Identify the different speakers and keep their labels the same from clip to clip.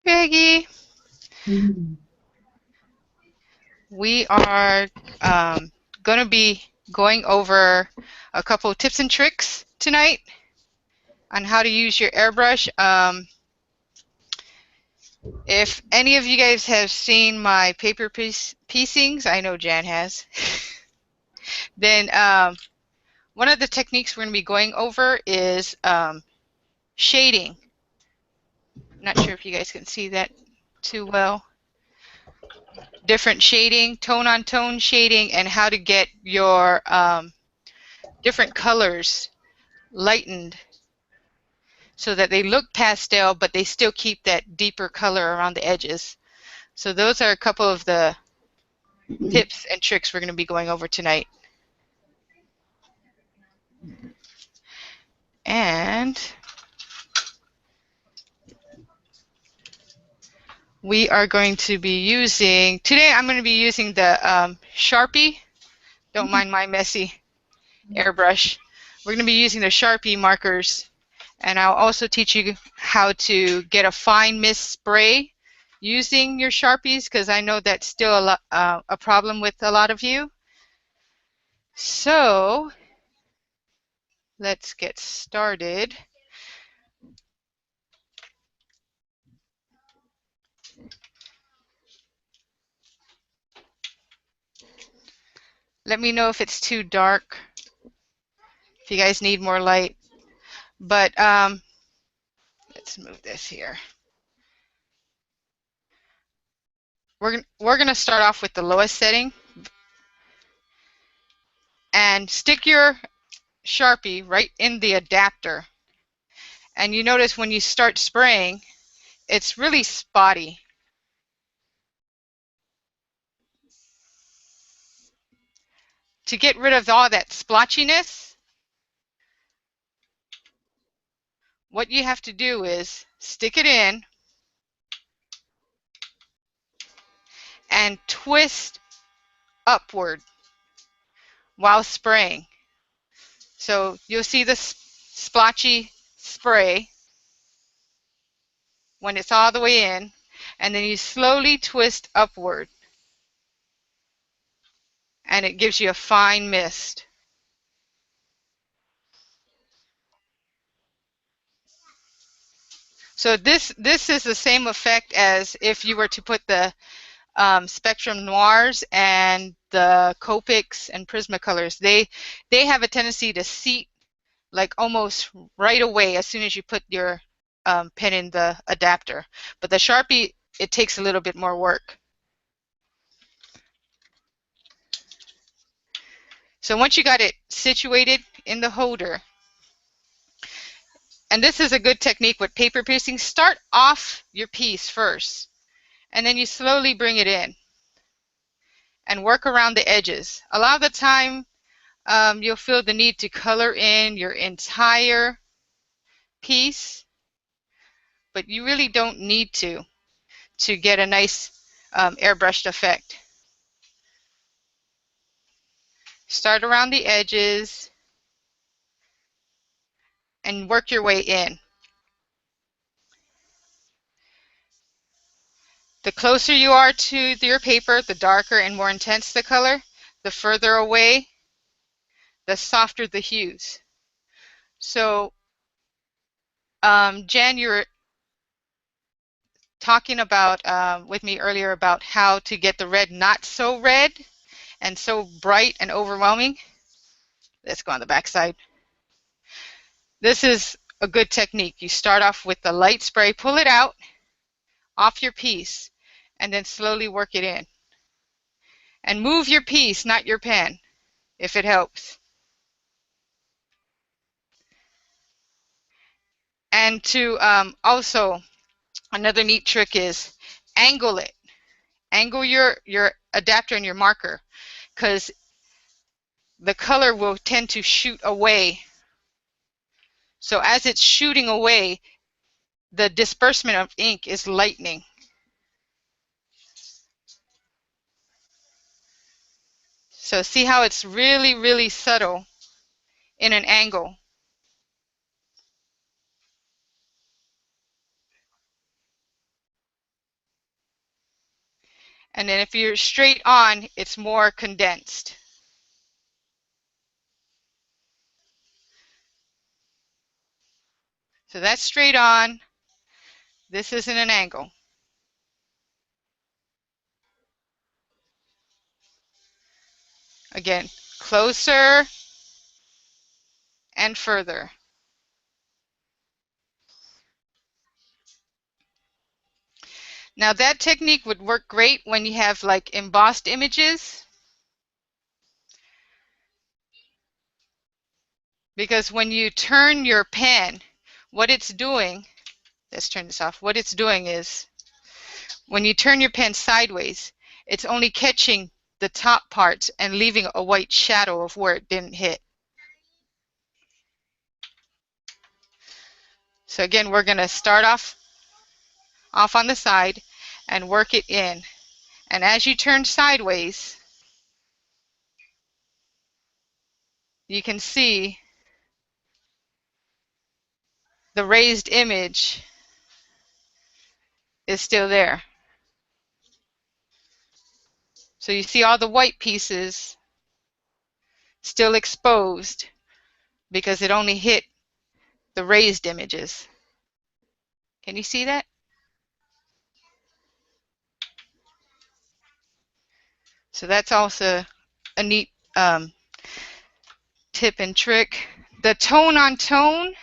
Speaker 1: Peggy,
Speaker 2: Mhm.
Speaker 1: we are going to be going over a couple of tips and tricks tonight on how to use your airbrush. If any of you guys have seen my piecings, I know Jan has, then one of the techniques we're going to be going over is shading. Not sure if you guys can see that too well. Different shading, tone on tone shading, and how to get your different colors lightened so that they look pastel, but they still keep that deeper color around the edges. So those are a couple of the tips and tricks we're going to be going over tonight. And we are going to be using, today I'm going to be using the Sharpie. Don't mind my messy airbrush. We're going to be using the Sharpie markers, and I'll also teach you how to get a fine mist spray using your Sharpies, because I know that's still a problem with a lot of you. So let's get started. Let me know if it's too dark, if you guys need more light. But let's move this here. We're gonna start off with the lowest setting and stick your Sharpie right in the adapter. And you notice when you start spraying, it's really spotty. To get rid of all that splotchiness, what you have to do is stick it in and twist upward while spraying. So you'll see the splotchy spray when it's all the way in, and then you slowly twist upward, and it gives you a fine mist. So this is the same effect as if you were to put the Spectrum Noirs and the Copics and Prismacolors. They have a tendency to seat like almost right away as soon as you put your pen in the adapter. But the Sharpie, it takes a little bit more work. So once you got it situated in the holder, and this is a good technique with paper piercing, start off your piece first, and then you slowly bring it in and work around the edges. A lot of the time, you'll feel the need to color in your entire piece, but you really don't need to get a nice airbrushed effect. Start around the edges and work your way in. The closer you are to your paper, the darker and more intense the color. The further away, the softer the hues. So, Jan, you were talking about with me earlier about how to get the red not so red and so bright and overwhelming. Let's go on the back side. This is a good technique. You start off with the light spray, pull it out off your piece, and then slowly work it in. And move your piece, not your pen, if it helps. And to also, another neat trick is angle it. Angle your adapter and your marker, because the color will tend to shoot away. So as it's shooting away, the disbursement of ink is lightening. So see how it's really, really subtle in an angle. And then if you're straight on, it's more condensed. So that's straight on. This isn't an angle. Again, closer and further. Now that technique would work great when you have like embossed images, because when you turn your pen, what it's doing, let's turn this off, what it's doing is when you turn your pen sideways, it's only catching the top parts and leaving a white shadow of where it didn't hit. So again, we're going to start off on the side and work it in. And as you turn sideways, you can see the raised image is still there. So you see all the white pieces still exposed because it only hit the raised images. Can you see that? So that's also a neat tip and trick. The tone on tone,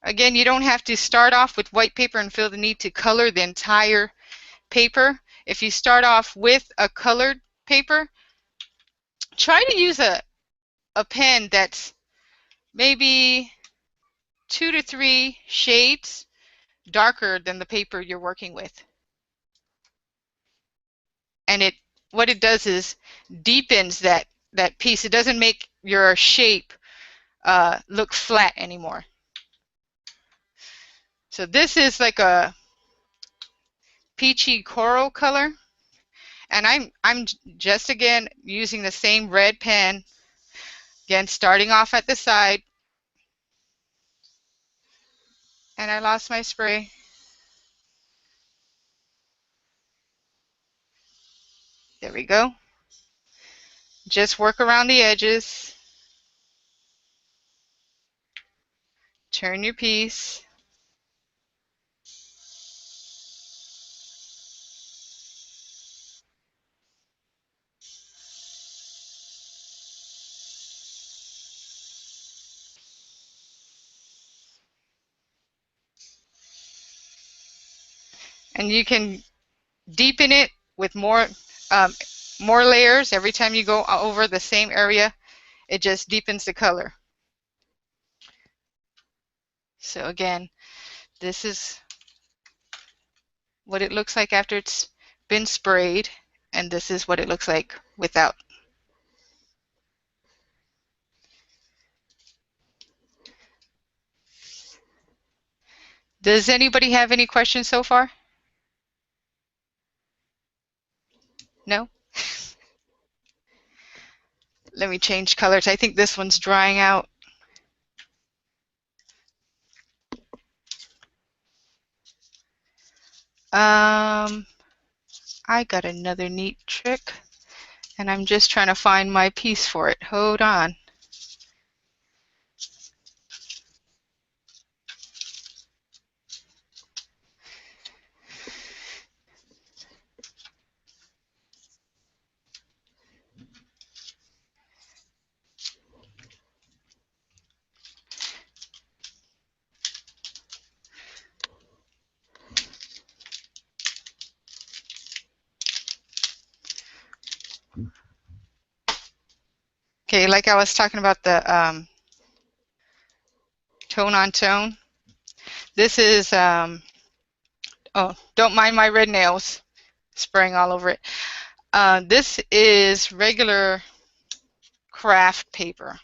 Speaker 1: again, you don't have to start off with white paper and feel the need to color the entire paper. If you start off with a colored paper, try to use a pen that's maybe 2 to 3 shades darker than the paper you're working with. And what it does is deepens that piece. It doesn't make your shape look flat anymore. So this is like a peachy coral color, and I'm just again using the same red pen, again starting off at the side, and I lost my spray. There we go. Just work around the edges, turn your piece. And you can deepen it with um, more layers. Every time you go over the same area, it just deepens the color. So again, this is what it looks like after it's been sprayed, and this is what it looks like without. Does anybody have any questions so far? No? Let me change colors. I think this one's drying out. I got another neat trick, and I'm just trying to find my piece for it. Hold on. Okay, like I was talking about the tone on tone. This is, oh, don't mind my red nails spraying all over it. This is regular craft paper,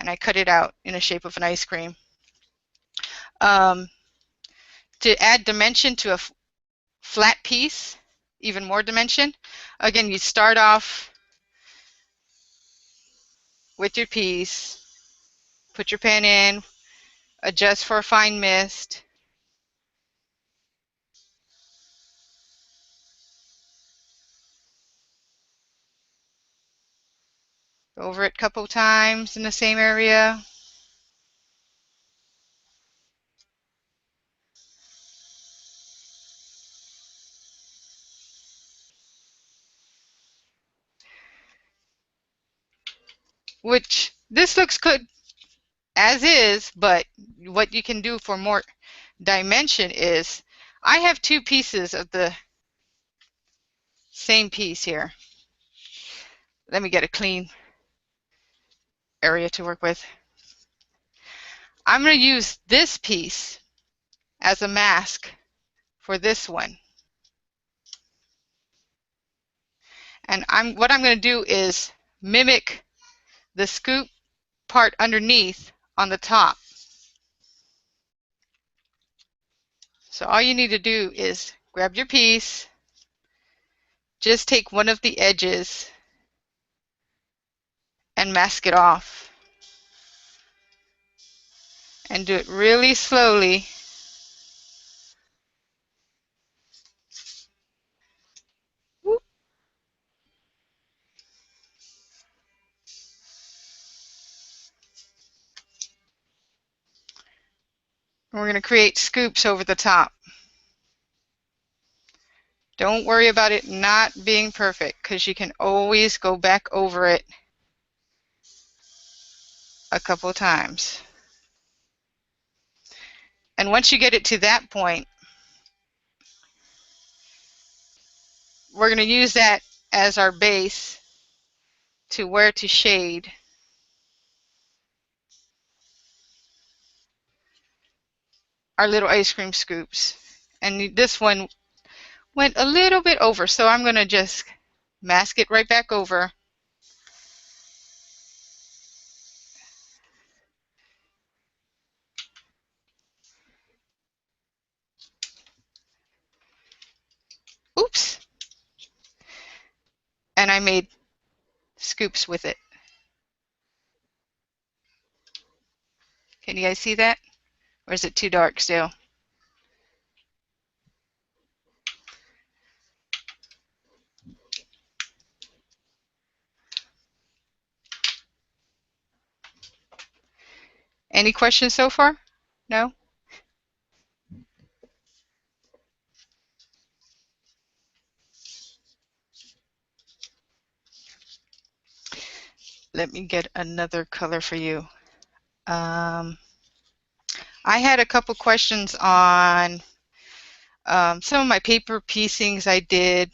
Speaker 1: and I cut it out in the shape of an ice cream. To add dimension to a flat piece, even more dimension, again, you start off with your piece, put your pen in, adjust for a fine mist, Go over it a couple times in the same area. Which this looks good as is, but what you can do for more dimension is I have two pieces of the same piece here. Let me get a clean area to work with. I'm going to use this piece as a mask for this one. And what I'm going to do is mimic the scoop part underneath on the top. So all you need to do is grab your piece, just take one of the edges and mask it off. And do it really slowly. Whoop. And we're going to create scoops over the top. Don't worry about it not being perfect, because you can always go back over it a couple times. And once you get it to that point, we're going to use that as our base to where to shade. Our little ice cream scoops. And this one went a little bit over, so I'm going to just mask it right back over. Oops! And I made scoops with it. Can you guys see that? Or is it too dark still? Any questions so far? No? Let me get another color for you. I had a couple questions on some of my paper piecings I did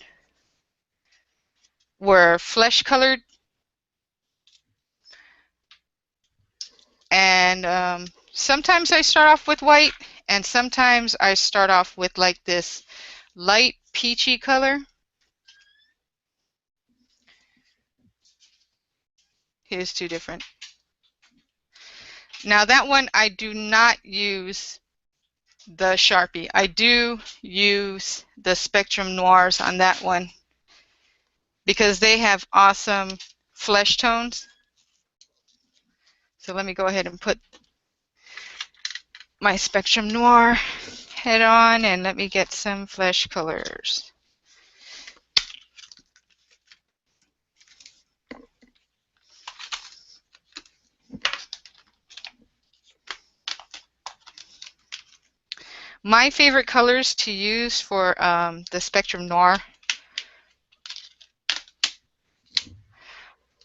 Speaker 1: were flesh colored, and sometimes I start off with white, and sometimes I start off with like this light peachy color. Here's two different. Now that one I do not use the Sharpie. I do use the Spectrum Noirs on that one because they have awesome flesh tones. So let me go ahead and put my Spectrum Noir head on and let me get some flesh colors. My favorite colors to use for the Spectrum Noir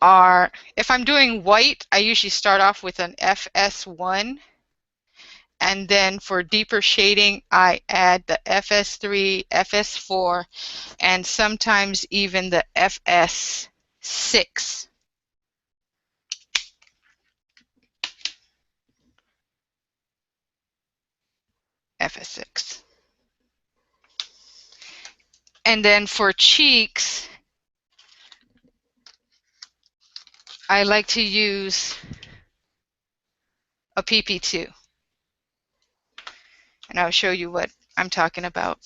Speaker 1: are, if I'm doing white, I usually start off with an FS1, and then for deeper shading, I add the FS3, FS4, and sometimes even the FS6. FS6. And then for cheeks, I like to use a PP2. And I'll show you what I'm talking about.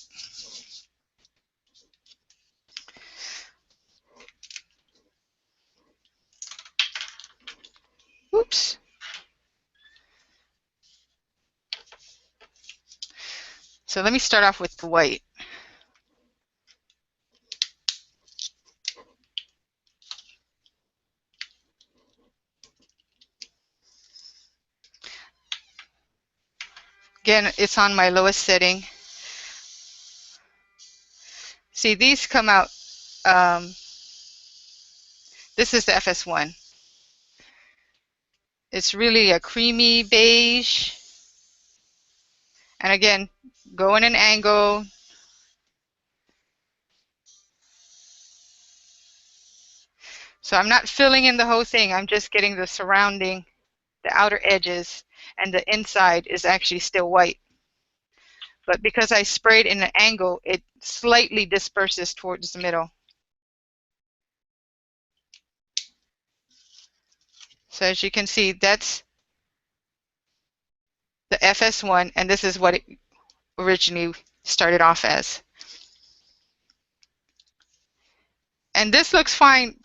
Speaker 1: Oops. So let me start off with the white. again, it's on my lowest setting. See, these come out, this is the FS1. It's really a creamy beige. And again, go in an angle. So I'm not filling in the whole thing. I'm just getting the surrounding, the outer edges, and the inside is actually still white. But because I sprayed in an angle, it slightly disperses towards the middle. So as you can see, that's the FS1, and this is what it originally started off as. And this looks fine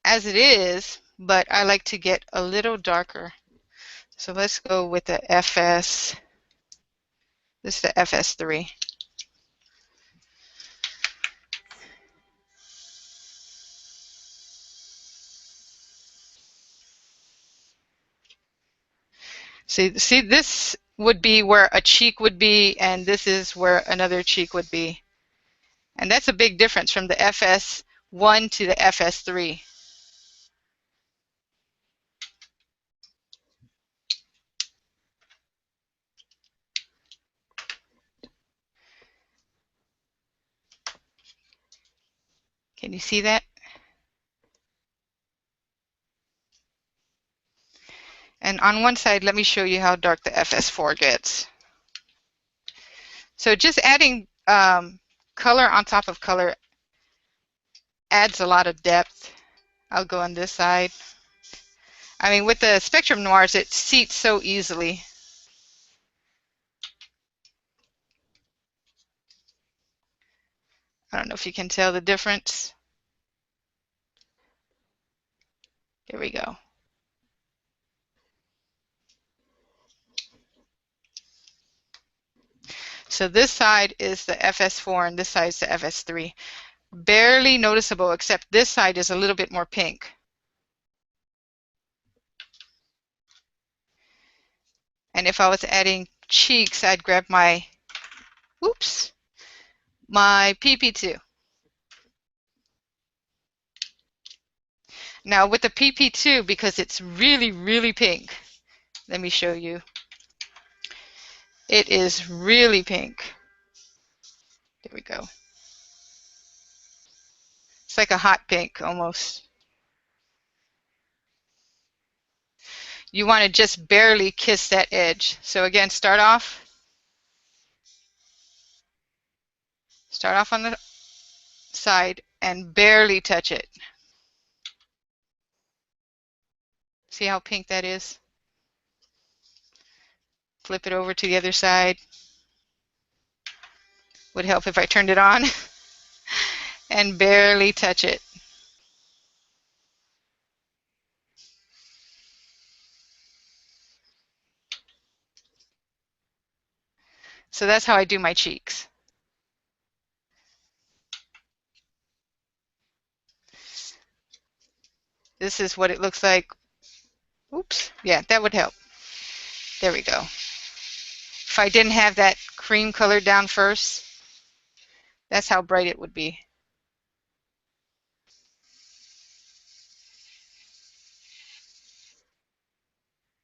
Speaker 1: as it is, but I like to get a little darker. So let's go with the FS. This is the FS3. See, this would be where a cheek would be, and this is where another cheek would be. And that's a big difference from the FS1 to the FS3. Can you see that? And on one side, let me show you how dark the FS4 gets. So just adding color on top of color adds a lot of depth. I'll go on this side. I mean, with the Spectrum Noirs, it seats so easily. I don't know if you can tell the difference. Here we go. So this side is the FS4 and this side is the FS3. Barely noticeable, except this side is a little bit more pink. And if I was adding cheeks, I'd grab my, oops, my PP2. Now with the PP2, because it's really, really pink, let me show you. It is really pink. There we go. It's like a hot pink almost. You want to just barely kiss that edge. So again, start off on the side and barely touch it. See how pink that is? Flip it over to the other side. Would help if I turned it on. And barely touch it. So that's how I do my cheeks. This is what it looks like. Oops, yeah, that would help. There we go. If I didn't have that cream color down first, that's how bright it would be.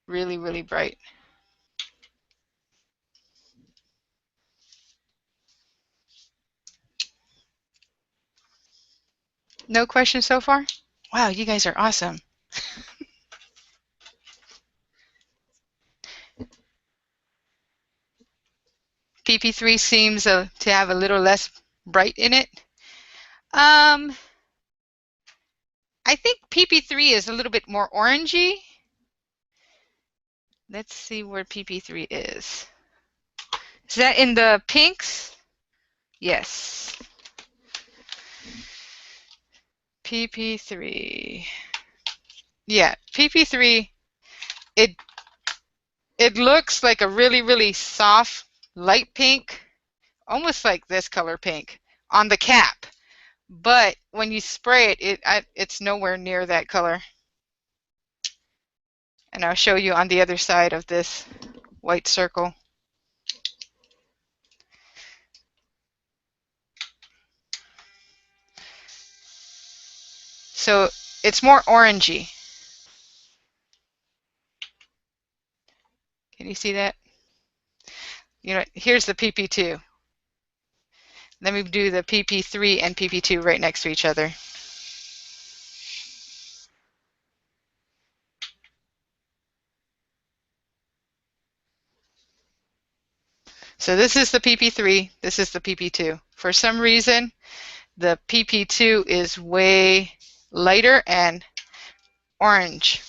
Speaker 1: Really, really bright. No questions so far? Wow, you guys are awesome. PP3 seems to have a little less bright in it. I think PP3 is a little bit more orangey. Let's see where PP3 is. Is that in the pinks? Yes. PP3. Yeah, PP3, it looks like a really, really soft light pink, almost like this color pink on the cap. But when you spray it, it's nowhere near that color. And I'll show you on the other side of this white circle. So it's more orangey. Can you see that? You know, here's the PP2. Let me do the PP3 and PP2 right next to each other. So this is the PP3, this is the PP2. For some reason, the PP2 is way lighter and orange.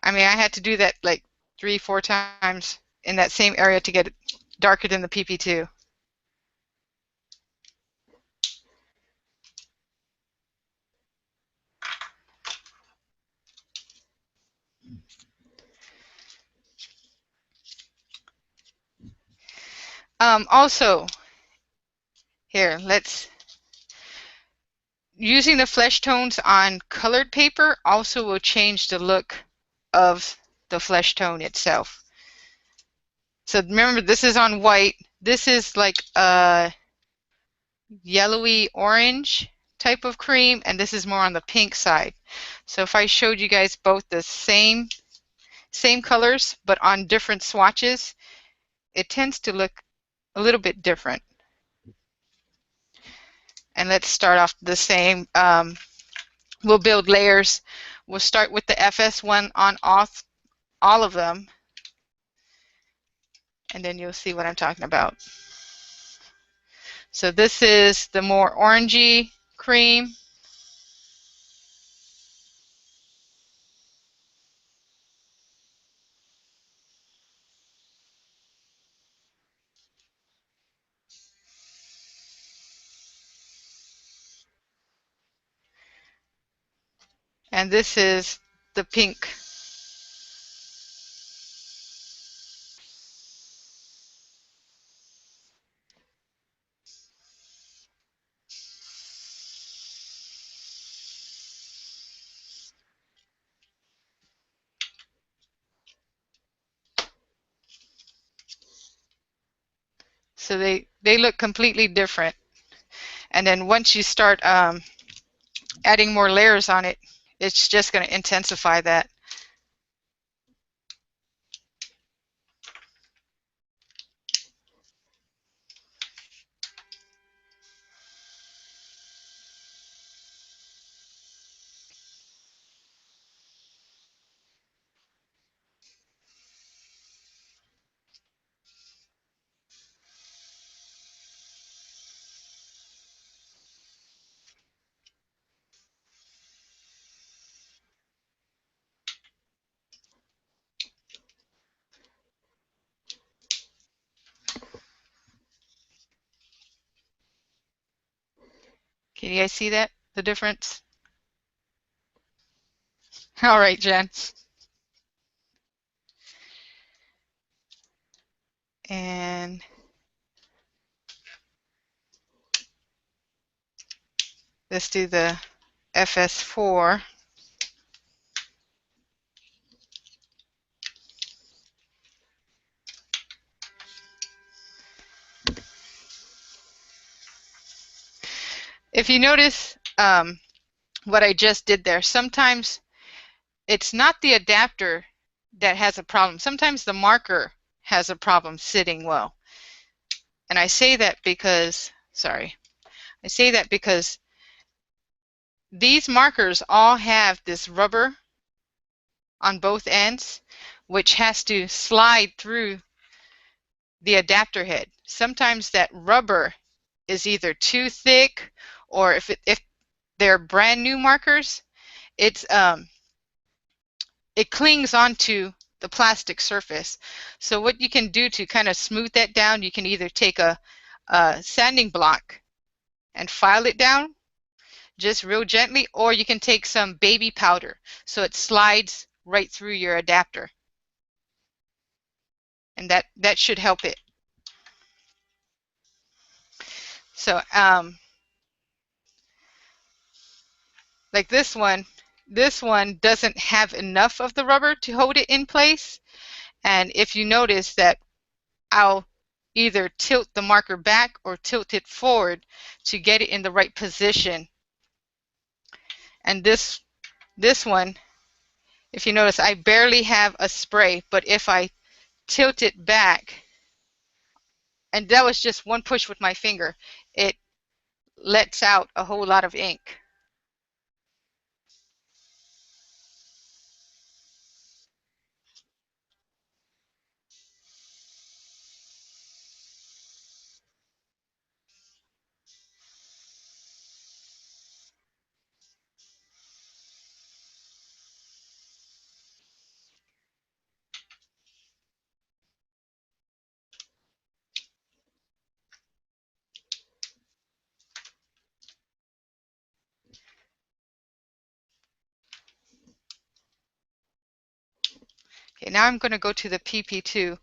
Speaker 1: I mean, I had to do that like 3, 4 times in that same area to get it darker than the PP2. Also, here, using the flesh tones on colored paper also will change the look of the flesh tone itself. So remember, this is on white. This is like a yellowy orange type of cream, and this is more on the pink side. So if I showed you guys both the same colors, but on different swatches, it tends to look a little bit different. And let's start off the same. We'll build layers. We'll start with the FS1 on all of them, and then you'll see what I'm talking about. So this is the more orangey cream. And this is the pink. So they look completely different. And then once you start adding more layers on it, it's just going to intensify that. Can you guys see that? The difference? All right, Jen. And let's do the FS4. If you notice what I just did there, sometimes it's not the adapter that has a problem. Sometimes the marker has a problem sitting well. And I say that because, I say that because these markers all have this rubber on both ends, which has to slide through the adapter head. Sometimes that rubber is either too thick, or if they're brand new markers, it clings onto the plastic surface. So what you can do to kind of smooth that down, you can either take a sanding block and file it down just real gently, or you can take some baby powder so it slides right through your adapter, and that should help it. So like this one doesn't have enough of the rubber to hold it in place, and if you notice that I'll either tilt the marker back or tilt it forward to get it in the right position And this one, if you notice, I barely have a spray, but if I tilt it back, and that was just one push with my finger, it lets out a whole lot of ink. Okay, now I'm going to go to the PP2,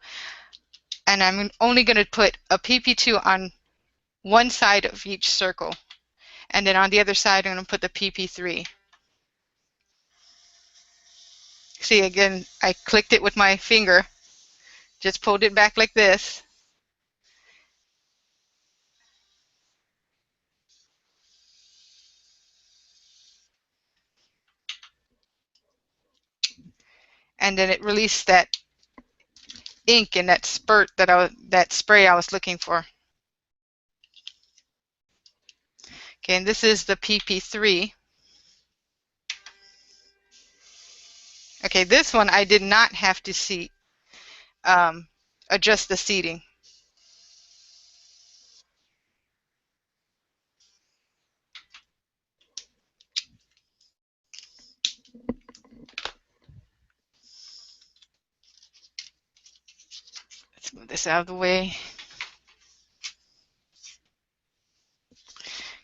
Speaker 1: and I'm only going to put a PP2 on one side of each circle, and then on the other side I'm going to put the PP3. See, again, I clicked it with my finger, just pulled it back like this, and then it released that ink and that spurt that spray I was looking for. Okay, and this is the PP3. Okay, this one I did not have to um, adjust the seating. Let's move this out of the way.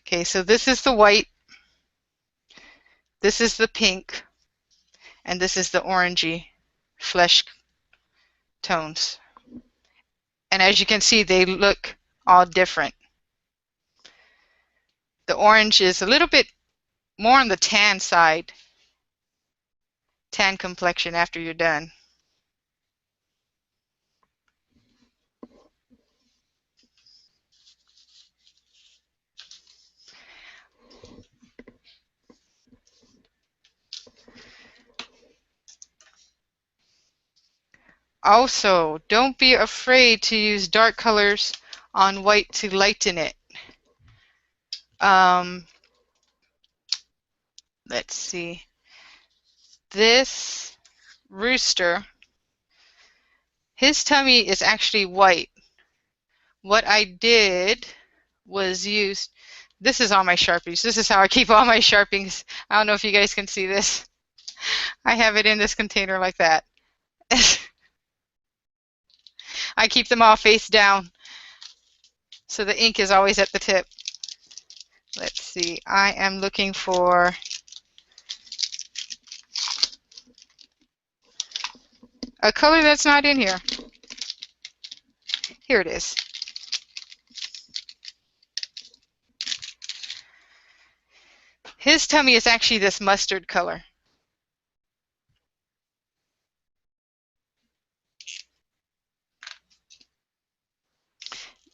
Speaker 1: Okay, so this is the white, this is the pink, and this is the orangey flesh tones. And as you can see, they look all different. The orange is a little bit more on the tan side, tan complexion after you're done. Also, don't be afraid to use dark colors on white to lighten it. Um, let's see. This rooster, his tummy is actually white. What I did was use, this is all my Sharpies. This is how I keep all my Sharpies. I don't know if you guys can see this. I have it in this container like that. I keep them all face down, so the ink is always at the tip. Let's see, I am looking for a color that's not in here. Here it is. His tummy is actually this mustard color.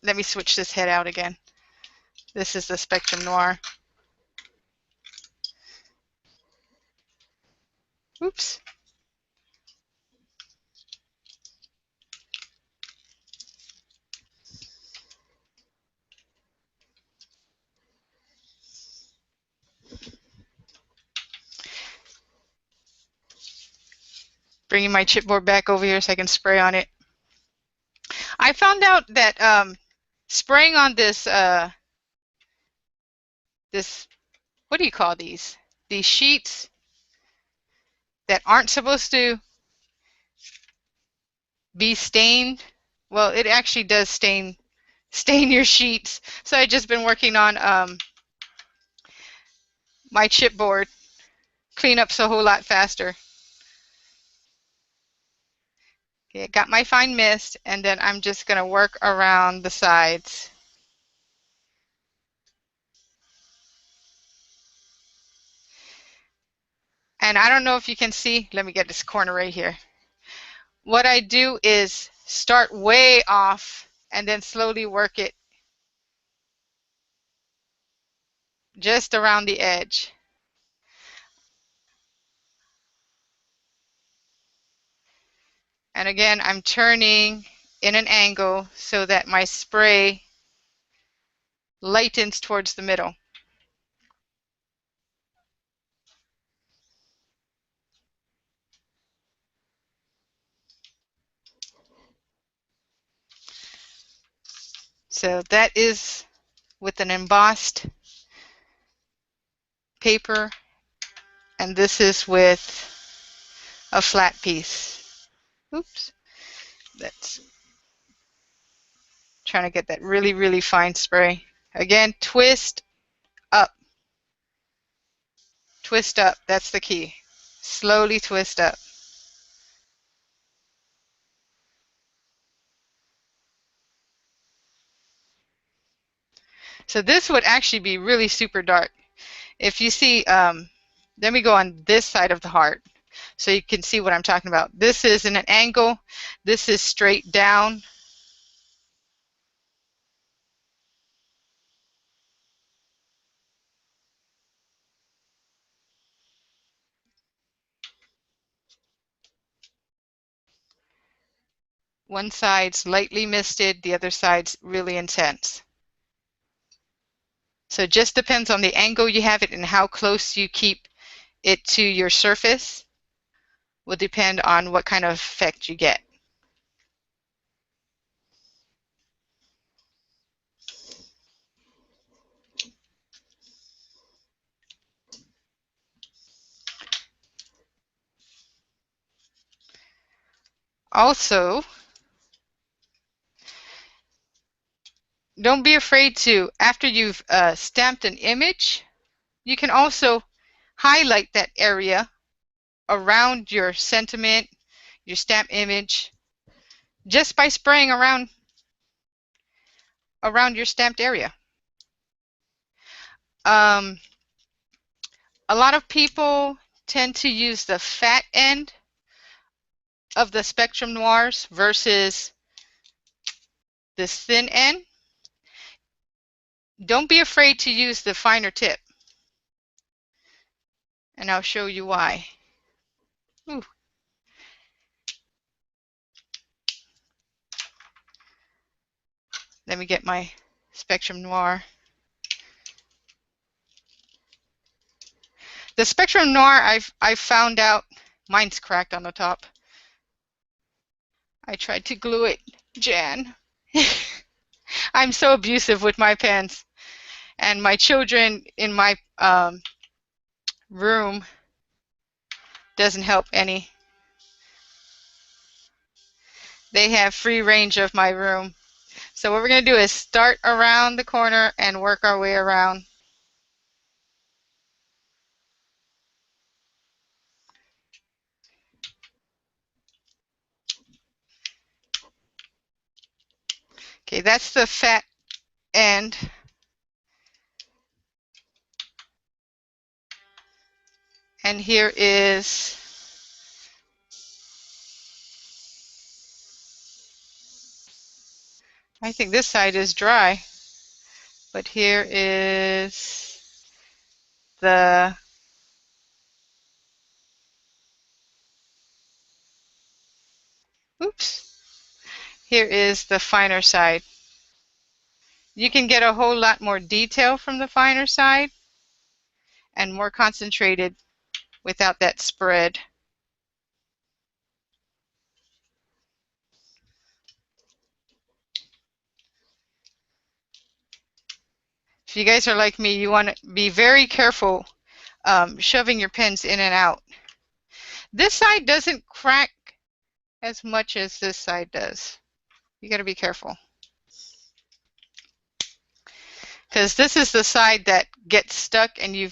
Speaker 1: Let me switch this head out again. This is the Spectrum Noir. Oops. Bringing my chipboard back over here so I can spray on it. I found out that spraying on this, what do you call these? These sheets that aren't supposed to be stained. Well, it actually does stain your sheets. So I've just been working on my chipboard. Cleanup's a whole lot faster. Okay, got my fine mist, and then I'm just going to work around the sides. And I don't know if you can see, let me get this corner right here. What I do is start way off and then slowly work it just around the edge. And again, I'm turning in an angle so that my spray lightens towards the middle. So that is with an embossed paper, and this is with a flat piece. Oops, that's trying to get that really, really fine spray. Again, twist up, twist up, that's the key. Slowly twist up. So this would actually be really super dark. If you see, let me go on this side of the heart so you can see what I'm talking about. This is in an angle, this is straight down. One side's lightly misted, the other side's really intense. So it just depends on the angle you have it and how close you keep it to your surface will depend on what kind of effect you get. Also, don't be afraid to, after you've stamped an image, you can also highlight that area around your sentiment, your stamp image, just by spraying around your stamped area. A lot of people tend to use the fat end of the Spectrum Noirs versus this thin end. Don't be afraid to use the finer tip, and I'll show you why. Ooh. Let me get my Spectrum Noir. The Spectrum Noir, I've found out, mine's cracked on the top. I tried to glue it, Jan. I'm so abusive with my pens, and my children in my room doesn't help any. They have free range of my room. So what we're going to do is start around the corner and work our way around. Okay, that's the fat end. And here is I think this side is dry, but here is the oops. Here is the finer side. You can get a whole lot more detail from the finer side and more concentrated without that spread. If you guys are like me, you want to be very careful shoving your pens in and out. This side doesn't crack as much as this side does. You got to be careful, because this is the side that gets stuck and you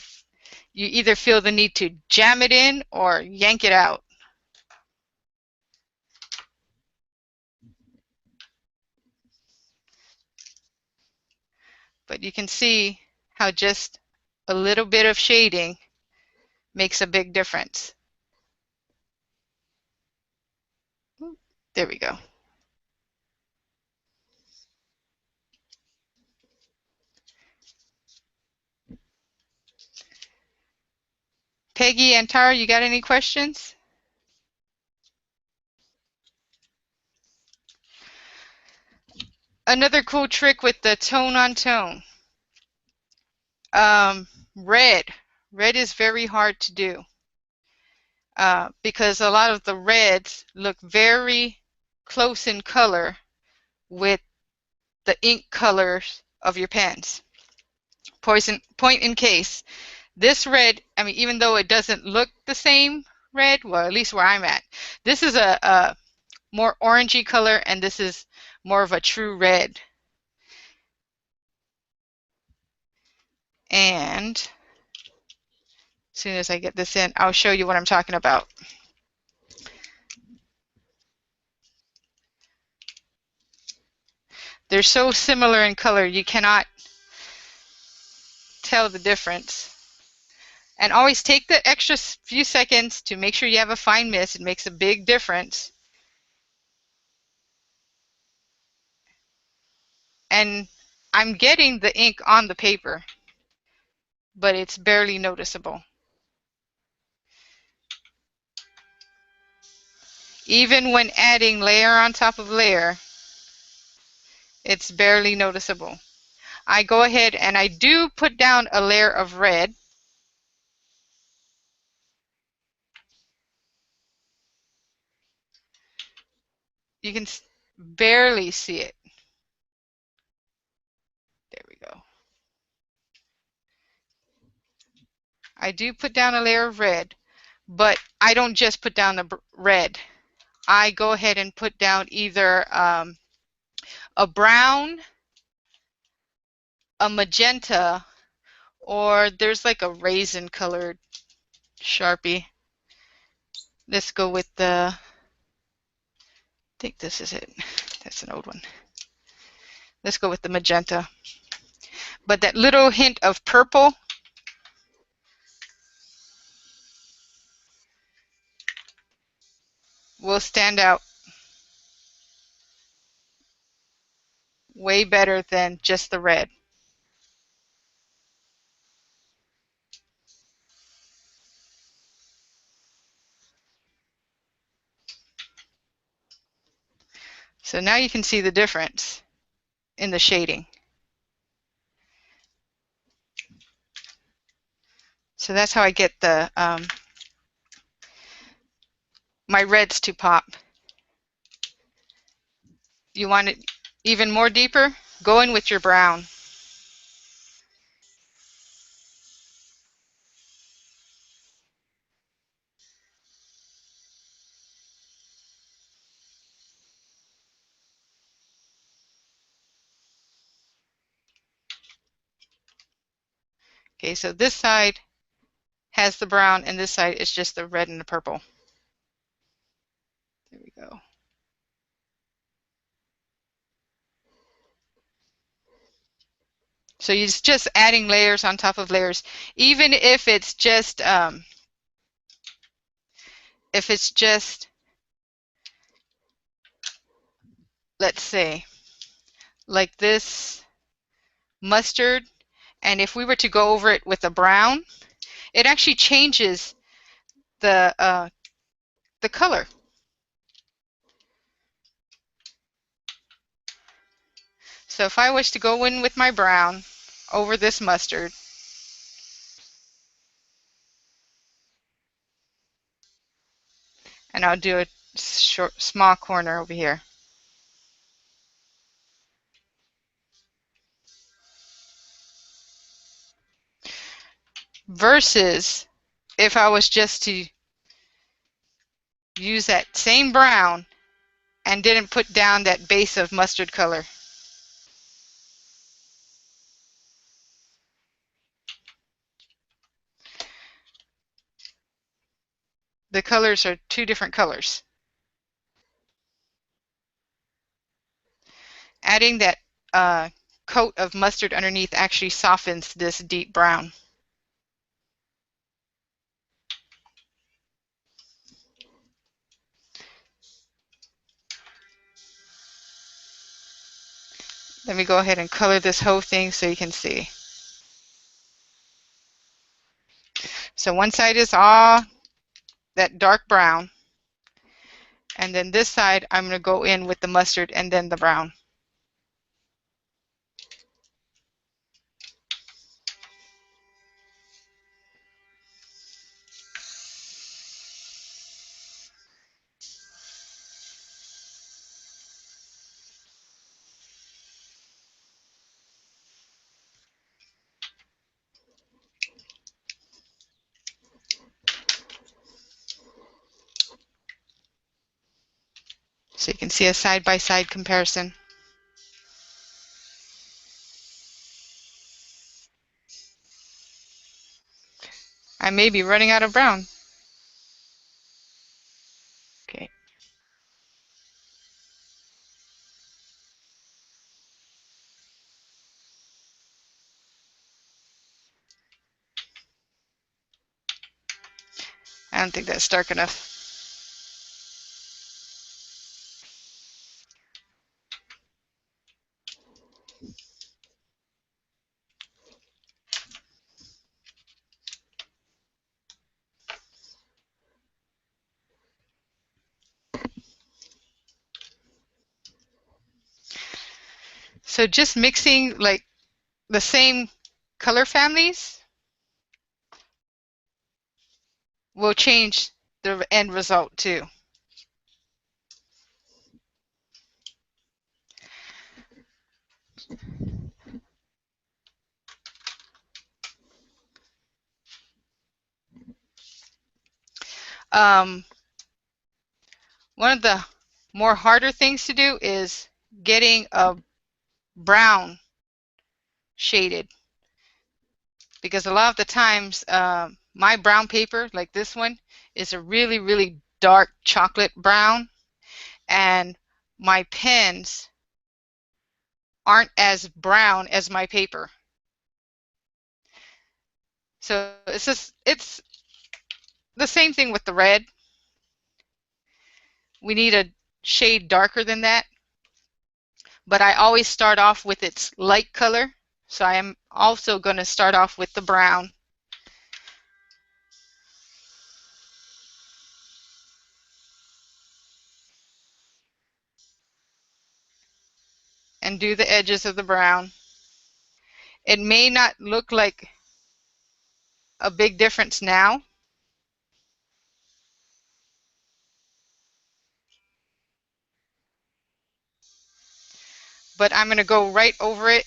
Speaker 1: either feel the need to jam it in or yank it out. But you can see how just a little bit of shading makes a big difference. There we go. Peggy and Tara, you got any questions? Another cool trick with the tone on tone. Um, red. Red is very hard to do because a lot of the reds look very close in color with the ink colors of your pens. Point in case. This red, I mean, even though it doesn't look the same red, well, at least where I'm at, this is a more orangey color, and this is more of a true red. And as soon as I get this in, I'll show you what I'm talking about. They're so similar in color, you cannot tell the difference. And always take the extra few seconds to make sure you have a fine mist. It makes a big difference. And I'm getting the ink on the paper, but it's barely noticeable. Even when adding layer on top of layer, it's barely noticeable. I go ahead and I do put down a layer of red. You can barely see it. There we go. I do put down a layer of red, but I don't just put down the red. I go ahead and put down either a brown, a magenta, or there's like a raisin colored Sharpie. Let's go with the, I think this is it. That's an old one. Let's go with the magenta. But that little hint of purple will stand out way better than just the red. So now you can see the difference in the shading. So that's how I get the my reds to pop. You want it even more deeper? Go in with your brown. Okay, so this side has the brown and this side is just the red and the purple. There we go. So you're just adding layers on top of layers, even if it's just let's say like this mustard, and if we were to go over it with a brown, it actually changes the color. So if I was to go in with my brown over this mustard, and I'll do a small corner over here. Versus if I was just to use that same brown and didn't put down that base of mustard color. The colors are two different colors. Adding that coat of mustard underneath actually softens this deep brown. Let me go ahead and color this whole thing so you can see. So one side is all that dark brown, and then this side I'm going to go in with the mustard and then the brown. So you can see a side-by-side comparison. I may be running out of brown. Okay. I don't think that's dark enough. So just mixing like the same color families will change the end result too. Um, One of the more harder things to do is getting a brown shaded, because a lot of the times my brown paper, like this one, is a really, really dark chocolate brown, and my pens aren't as brown as my paper. So it's the same thing with the red. We need a shade darker than that, but I always start off with its light color. So I am also going to start off with the brown. And do the edges of the brown. It may not look like a big difference now, but I'm going to go right over it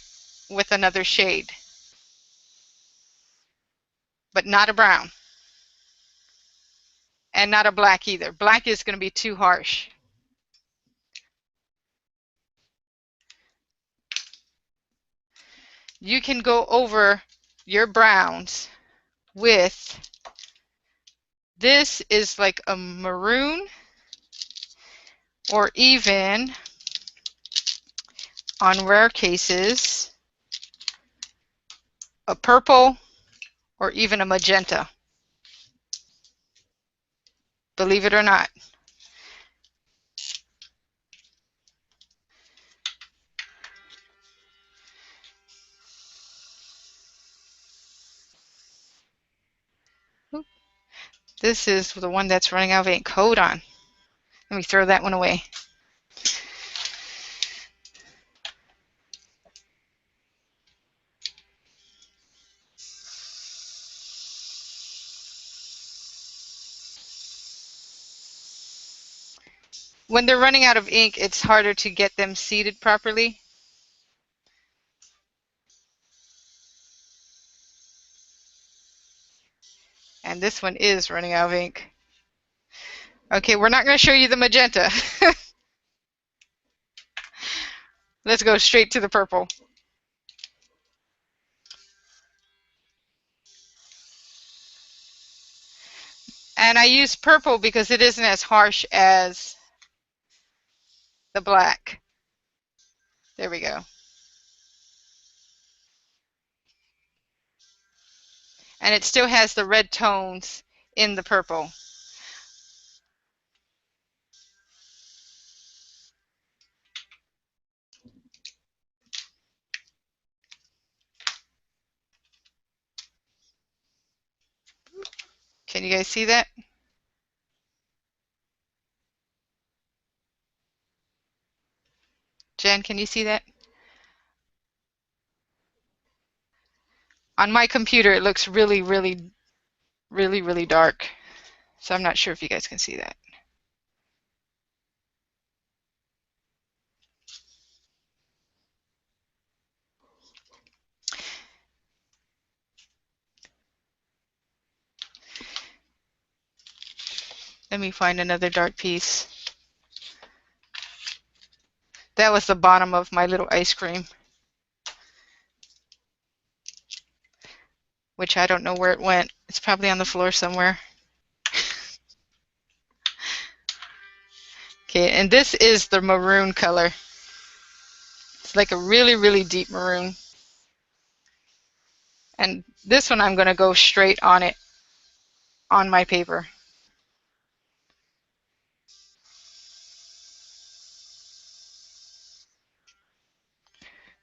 Speaker 1: with another shade, but not a brown and not a black either. Black is going to be too harsh. You can go over your browns with, this is like a maroon, or even on rare cases a purple or even a magenta, believe it or not. This is the one that's running out of ink. Hold on. Let me throw that one away. When they're running out of ink, it's harder to get them seated properly. And this one is running out of ink. Okay, we're not going to show you the magenta. Let's go straight to the purple. And I use purple because it isn't as harsh as the black. There we go. And it still has the red tones in the purple. Can you guys see that? Jen, can you see that? On my computer, it looks really, really, really, really dark. So I'm not sure if you guys can see that. Let me find another dark piece. that was the bottom of my little ice cream, which I don't know where it went. It's probably on the floor somewhere. Okay, and this is the maroon color. It's like a really, really deep maroon. And this one I'm going to go straight on it, on my paper.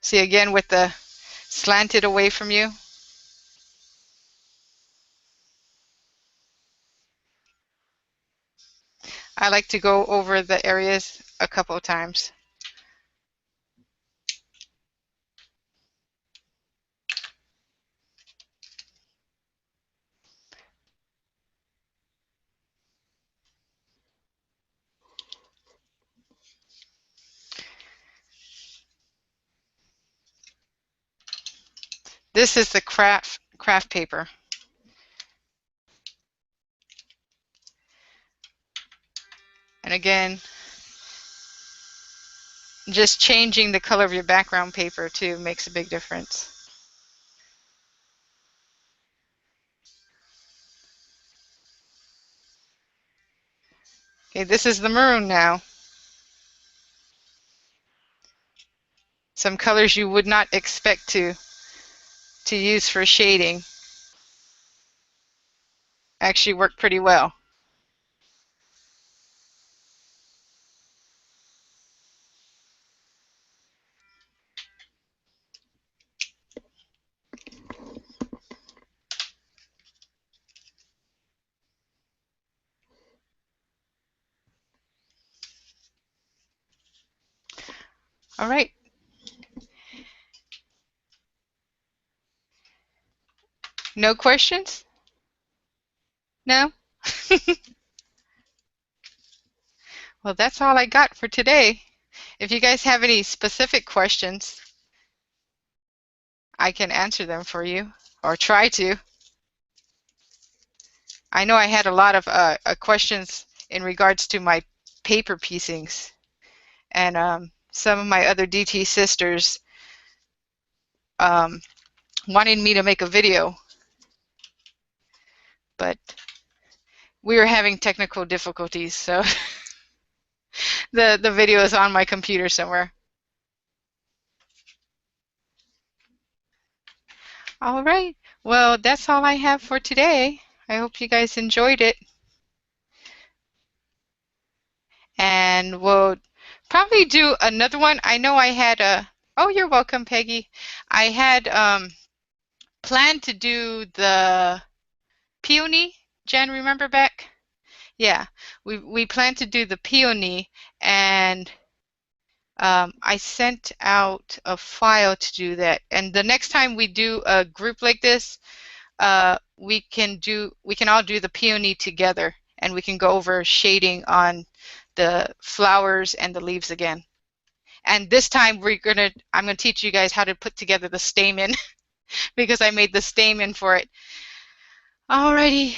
Speaker 1: See, again with the slanted away from you. I like to go over the areas a couple of times. This is the craft paper. And again, just changing the color of your background paper too makes a big difference. Okay, this is the maroon now. Some colors you would not expect to use for shading actually work pretty well. All right. No questions? No? Well, that's all I got for today. If you guys have any specific questions, I can answer them for you, or try to. I know I had a lot of questions in regards to my paper piecings, and some of my other DT sisters wanted me to make a video, but we were having technical difficulties, so the video is on my computer somewhere. All right. Well, that's all I have for today. I hope you guys enjoyed it. And we'll probably do another one. I know I had a, oh, you're welcome, Peggy. I had planned to do the peony. Jen, remember back? Yeah, we planned to do the peony, and I sent out a file to do that. And the next time we do a group like this, we can all do the peony together, and we can go over shading on the flowers and the leaves again. And this time I'm gonna teach you guys how to put together the stamen because I made the stamen for it. Alrighty,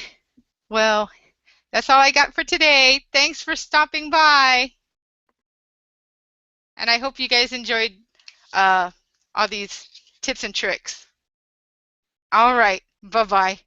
Speaker 1: well, that's all I got for today. Thanks for stopping by, and I hope you guys enjoyed all these tips and tricks. All right, bye-bye.